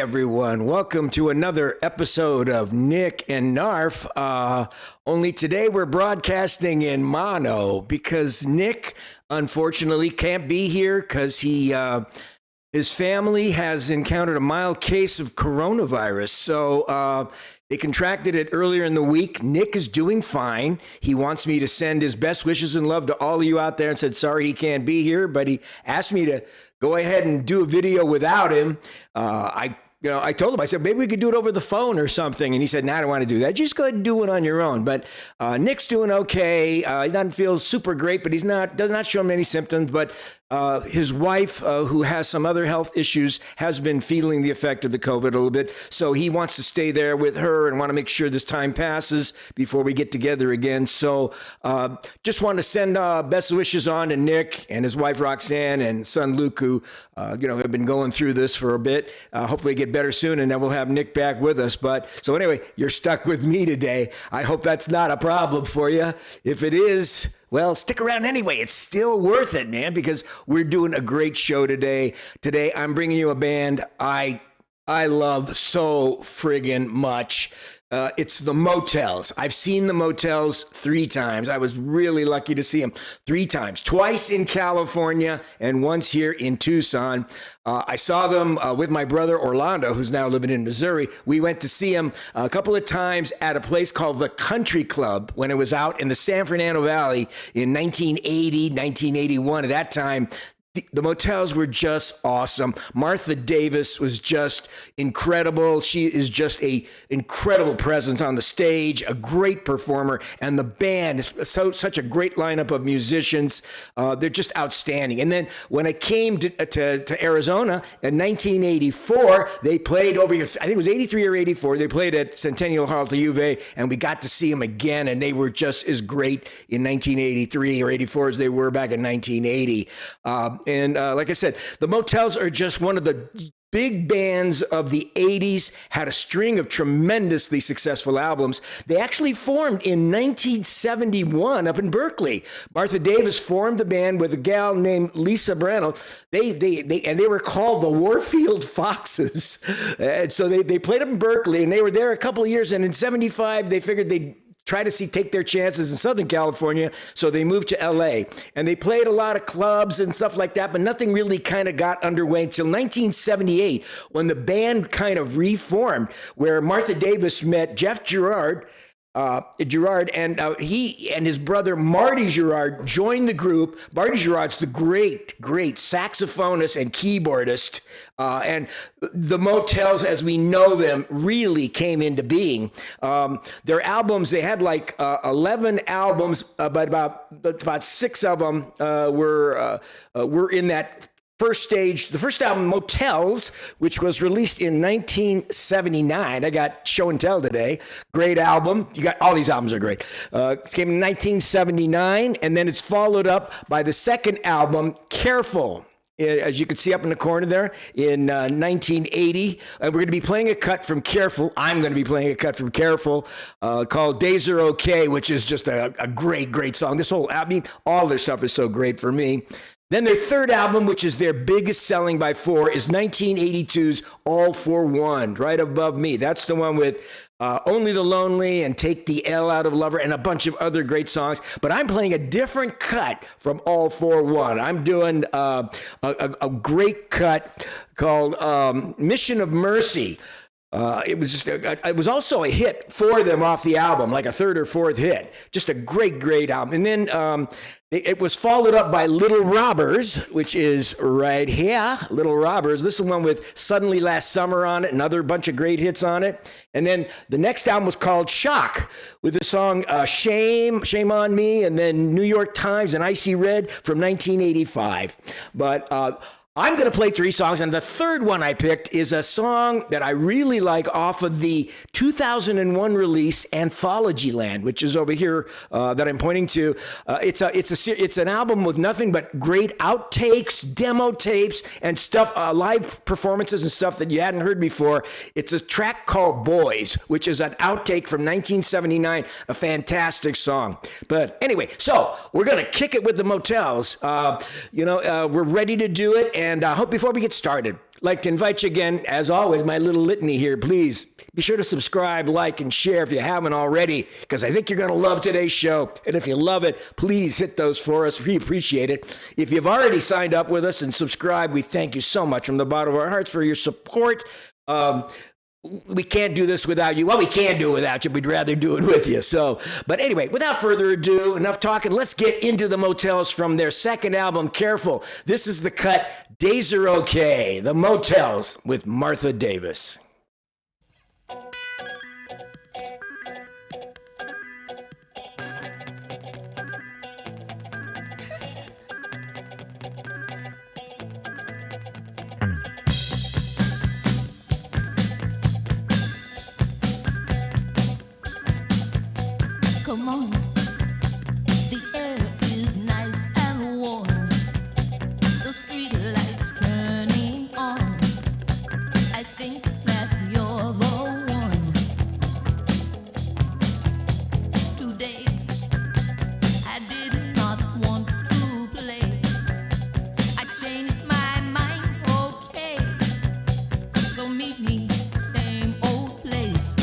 everyone. Welcome to another episode of Nick and Knarf. Only today we're broadcasting in mono because Nick, unfortunately, can't be here because his family has encountered a mild case of coronavirus. So they contracted it earlier in the week. Nick is doing fine. He wants me to send his best wishes and love to all of you out there and said, sorry he can't be here, but he asked me to go ahead and do a video without him. I told him, I said, maybe we could do it over the phone or something. And he said, I don't want to do that. Just go ahead and do it on your own. But Nick's doing okay. He doesn't feel super great, but does not show many symptoms. But his wife, who has some other health issues, has been feeling the effect of the COVID a little bit. So he wants to stay there with her and want to make sure this time passes before we get together again. So just want to send best wishes on to Nick and his wife, Roxanne, and son, Luke, who have been going through this for a bit. Hopefully get better soon, and then we'll have Nick back with us. But so anyway, you're stuck with me today. I hope that's not a problem for you. If it is, well, stick around anyway. It's still worth it, man, because we're doing a great show today. Today, I'm bringing you a band I love so friggin' much. It's the Motels. I've seen the Motels 3 times. I was really lucky to see them 3 times, twice in California and once here in Tucson. I saw them with my brother Orlando, who's now living in Missouri. We went to see them a couple of times at a place called the Country Club when it was out in the San Fernando Valley in 1980, 1981. At that time, the Motels were just awesome. Martha Davis was just incredible. She is just a incredible presence on the stage, a great performer, and the band is such a great lineup of musicians. They're just outstanding. And then when I came to Arizona in 1984, they played over here. I think it was 83 or 84. They played at Centennial Hall to Juve, and we got to see them again, and they were just as great in 1983 or 84 as they were back in 1980. And like I said, the Motels are just one of the big bands of the 80s, had a string of tremendously successful albums. They actually formed in 1971 up in Berkeley. Martha Davis formed the band with a gal named Lisa Brannell. They were called the Warfield Foxes. And so they played up in Berkeley, and they were there a couple of years. And in 75, they figured they'd try to take their chances in Southern California, so they moved to LA. And they played a lot of clubs and stuff like that, but nothing really kind of got underway until 1978, when the band kind of reformed, where Martha Davis met Jeff Jourard, and he and his brother Marty Jourard joined the group. Marty Jourard's the great saxophonist and keyboardist, and the Motels, as we know them, really came into being. Their albums, they had like 11 albums, but about 6 of them were in that first stage. The first album, Motels, which was released in 1979. I got Show and Tell today. Great album. You got all these albums are great. It came in 1979, and then it's followed up by the second album, Careful. As you can see up in the corner there, in 1980. And we're going to be playing a cut from Careful. I'm going to be playing a cut from Careful called Days Are O.K., which is just a great song. This whole album, all their stuff is so great for me. Then their third album, which is their biggest selling by 4, is 1982's All for One, right above me. That's the one with Only the Lonely and Take the L Out of Lover and a bunch of other great songs. But I'm playing a different cut from All for One. I'm doing a great cut called Mission of Mercy. It was also a hit for them off the album, like a 3rd or 4th hit. Just a great album. And then it was followed up by Little Robbers, which is right here, Little Robbers. This is the one with Suddenly Last Summer on it, another bunch of great hits on it. And then the next album was called Shock, with the song Shame on Me, and then New York Times and Icy Red from 1985. But I'm going to play 3 songs, and the third one I picked is a song that I really like off of the 2001 release Anthology Land, which is over here that I'm pointing to. It's an album with nothing but great outtakes, demo tapes, and stuff, live performances and stuff that you hadn't heard before. It's a track called Boys, which is an outtake from 1979, a fantastic song. But anyway, so we're going to kick it with the Motels. We're ready to do it. And I hope before we get started, like to invite you again, as always, my little litany here. Please be sure to subscribe, like, and share if you haven't already, because I think you're going to love today's show. And if you love it, please hit those for us. We appreciate it. If you've already signed up with us and subscribed, we thank you so much from the bottom of our hearts for your support. We can't do this without you. Well, we can do it without you. We'd rather do it with you. So, but anyway, without further ado, enough talking. Let's get into the Motels from their second album, Careful. This is the cut, Days Are OK, the Motels with Martha Davis. Come on, the air is nice and warm. The street lights turning on. I think that you're the one. Today, I did not want to play. I changed my mind, okay. So meet me, same old place.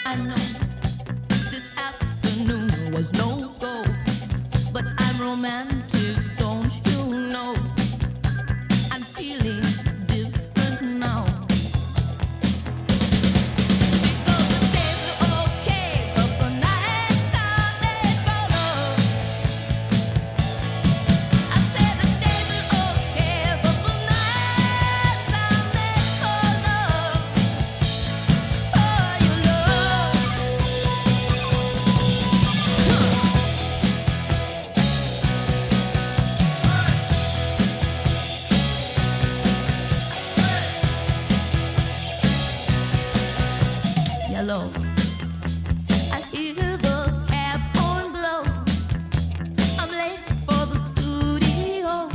I know this afternoon was no go, but I'm romantic, don't you know? I'm feeling different now. Because the days are okay, but the nights are made for love. I said the days are okay, but the nights are made for love. For your love. Yellow. I hear the cab horn blow. I'm late for the studio.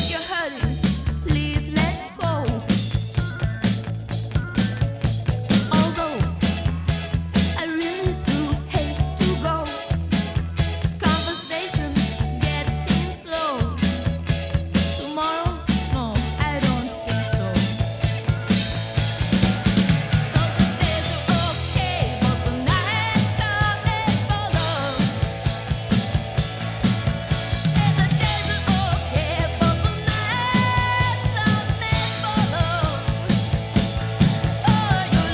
You're hurting, please let go. Although I really do hate to go, conversation's getting slow. Tomorrow, no, I don't think so. 'Cause the days are okay, but the nights are made for love. Say the days are okay, but the nights are made for love. For your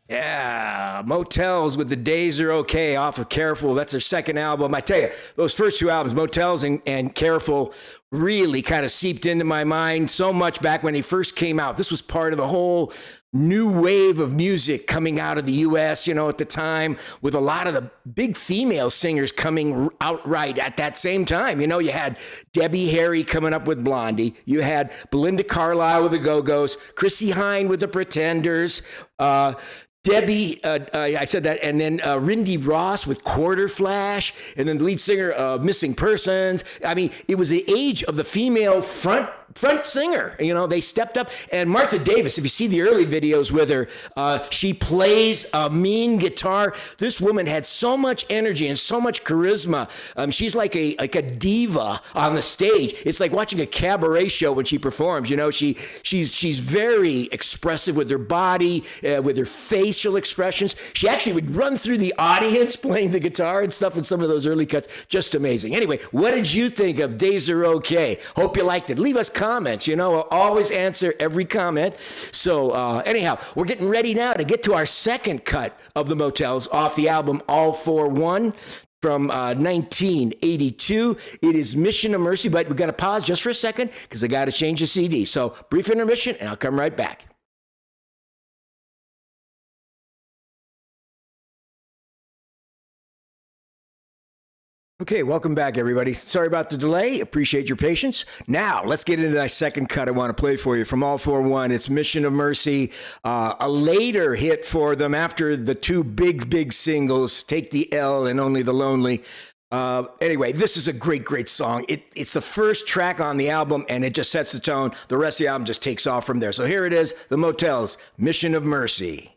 Yeah, Motels with the Days Are OK off of Careful. That's their second album. I tell you, those first two albums, Motels and Careful, really kind of seeped into my mind so much back when they first came out. This was part of the whole new wave of music coming out of the U.S., you know, at the time, with a lot of the big female singers coming out right at that same time. You know, you had Debbie Harry coming up with Blondie. You had Belinda Carlisle with the Go-Go's, Chrissy Hine with the Pretenders, Debbie, I said that, and then Rindy Ross with Quarter Flash, and then the lead singer of Missing Persons. I mean, it was the age of the female front front singer. You know, they stepped up. And Martha Davis, if you see the early videos with her, she plays a mean guitar. This woman had so much energy and so much charisma. She's like a diva on the stage. It's like watching a cabaret show when she performs. You know, she's very expressive with her body, with her facial expressions. She actually would run through the audience playing the guitar and stuff in some of those early cuts. Just amazing. Anyway, what did you think of Days Are OK? Hope you liked it. Leave us comments. You know, I'll always answer every comment. So anyhow, we're getting ready now to get to our second cut of the Motels off the album All For One from 1982. It is Mission of Mercy, but we got to pause just for a second because I got to change the CD. So brief intermission, and I'll come right back. Okay, welcome back, everybody. Sorry about the delay. Appreciate your patience. Now, let's get into that second cut I want to play for you from All For One. It's Mission of Mercy, a later hit for them after the two big singles, Take the L and Only the Lonely. Anyway, this is a great song. It's the first track on the album, and it just sets the tone. The rest of the album just takes off from there. So here it is, The Motels, Mission of Mercy.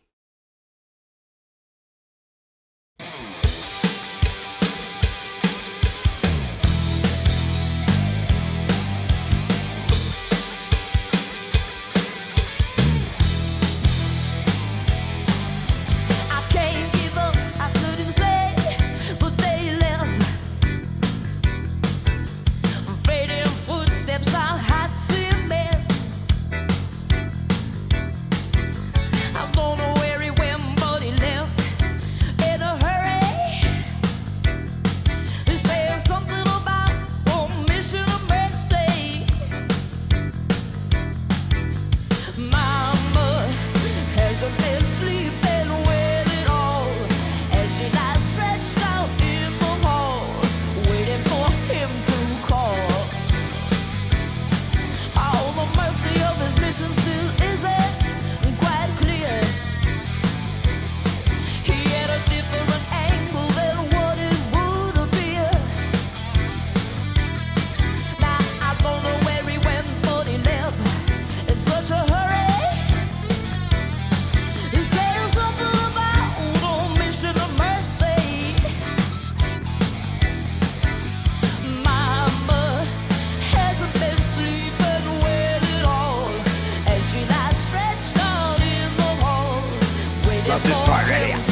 This part right here.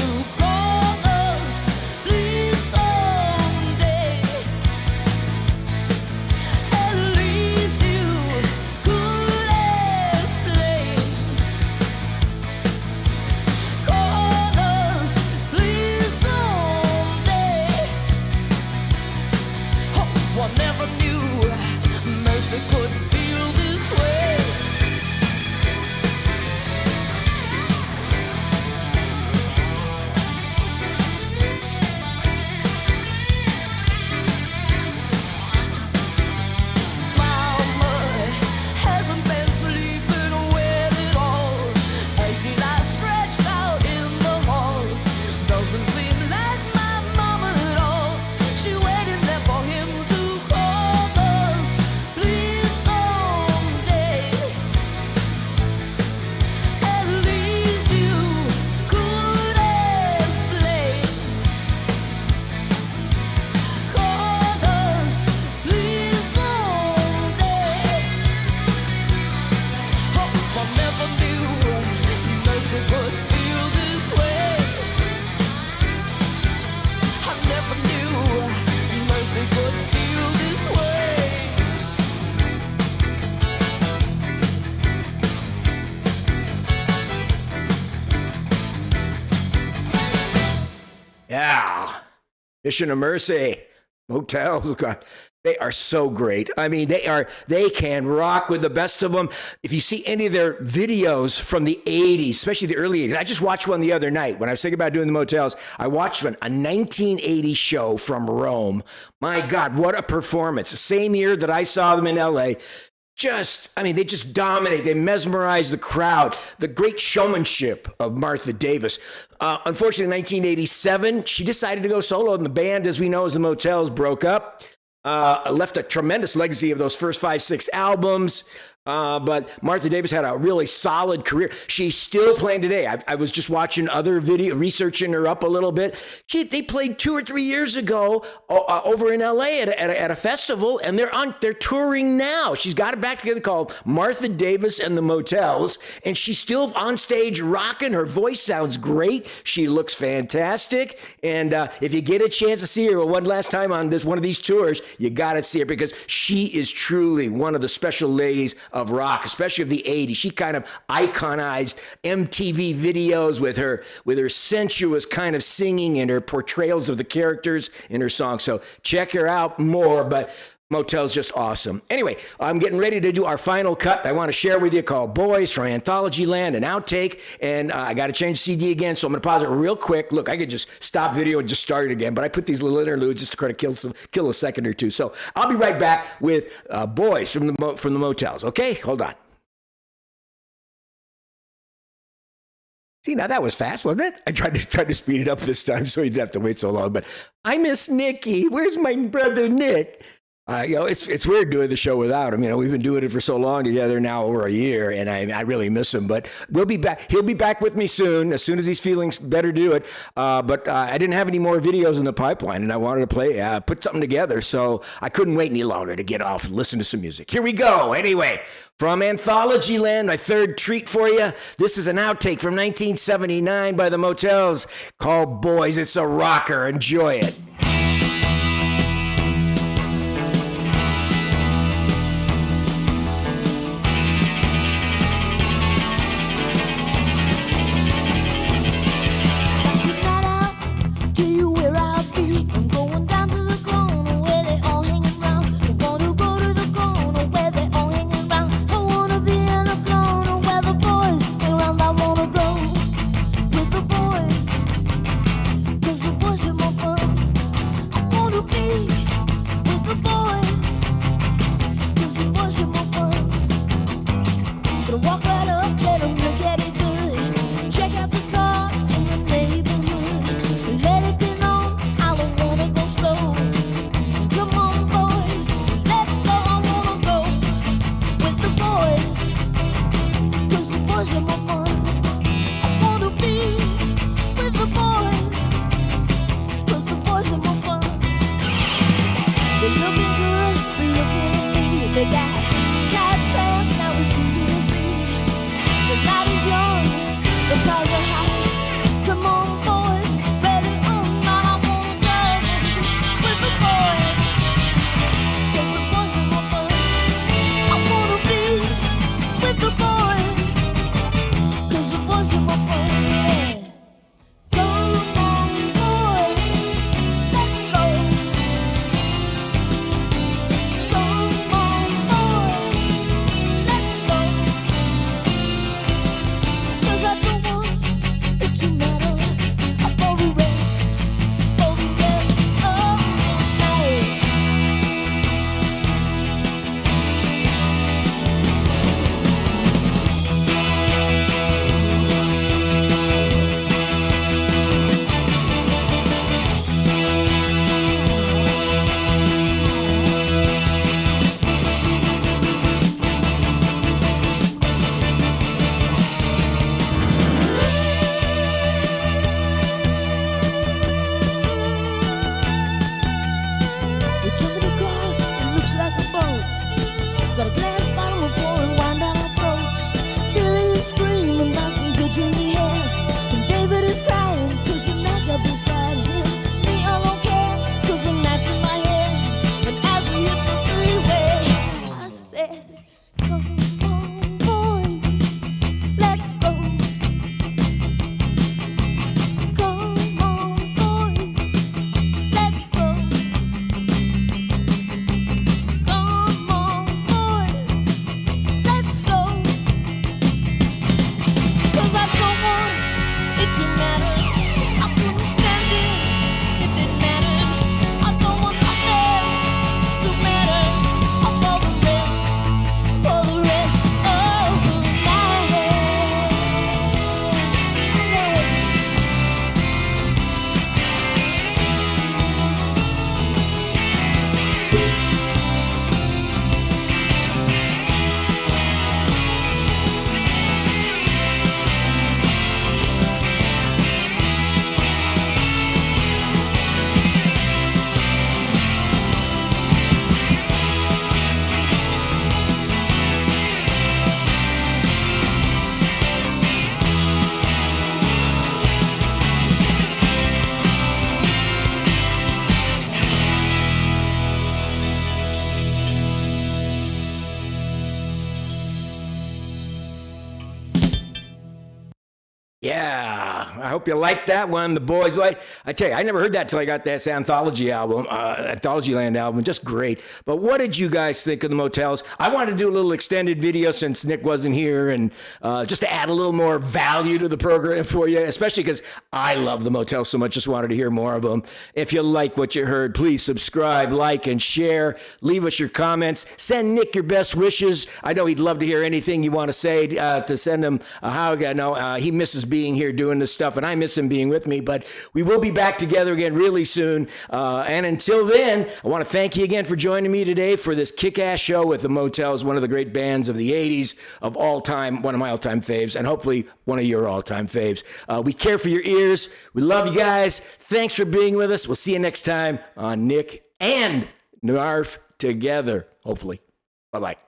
Yeah. Mission of Mercy. Motels. God, they are so great. I mean, they can rock with the best of them. If you see any of their videos from the 80s, especially the early 80s, I just watched one the other night when I was thinking about doing the Motels. I watched a 1980 show from Rome. My God, what a performance. The same year that I saw them in LA. They just dominate. They mesmerize the crowd. The great showmanship of Martha Davis. Unfortunately, in 1987, she decided to go solo, and the band, as we know, as the Motels, broke up. left a tremendous legacy of those first 5, 6 albums. But Martha Davis had a really solid career. She's still playing today. I was just watching other video, researching her up a little bit. They played 2 or 3 years ago over in LA at a festival, and they're touring now. She's got it back together called Martha Davis and the Motels, and she's still on stage rocking. Her voice sounds great. She looks fantastic. And if you get a chance to see her one last time on one of these tours, you got to see her because she is truly one of the special ladies of rock, especially of the 80s. She kind of iconized MTV videos with her sensuous kind of singing and her portrayals of the characters in her songs. So check her out more, but Motel's just awesome. Anyway, I'm getting ready to do our final cut I want to share with you called Boys from Anthology Land, an outtake, and I got to change the CD again, so I'm going to pause it real quick. Look, I could just stop video and just start it again, but I put these little interludes just to kind of kill a second or two. So I'll be right back with Boys from the Motels. Okay, hold on. See, now that was fast, wasn't it? I tried to speed it up this time so you didn't have to wait so long, but I miss Nicky. Where's my brother Nick? It's weird doing the show without him. We've been doing it for so long together now, over a year, and I really miss him. But we'll be back. He'll be back with me soon as he's feeling better to do it. But I didn't have any more videos in the pipeline, and I wanted to put something together, so I couldn't wait any longer to get off and listen to some music. Here we go. Anyway, from Anthology Land, my third treat for you. This is an outtake from 1979 by the Motels called Boys. It's a rocker. Enjoy it. Was it more fun? Yeah, I hope you liked that one. The boys, I tell you, I never heard that till I got that Anthology album, Anthologyland album. Just great. But what did you guys think of the Motels? I wanted to do a little extended video since Nick wasn't here, and just to add a little more value to the program for you, especially because I love the Motels so much. Just wanted to hear more of them. If you like what you heard, please subscribe, like, and share. Leave us your comments. Send Nick your best wishes. I know he'd love to hear anything you want to say to send him. He misses being here doing this stuff, and I miss him being with me, but we will be back together again really soon. And until then, I want to thank you again for joining me today for this kick-ass show with the Motels, one of the great bands of the 80s of all time, one of my all-time faves, and hopefully one of your all-time faves. We care for your ears. We love you guys. Thanks for being with us. We'll see you next time on Nick and Knarf Together, hopefully. Bye-bye.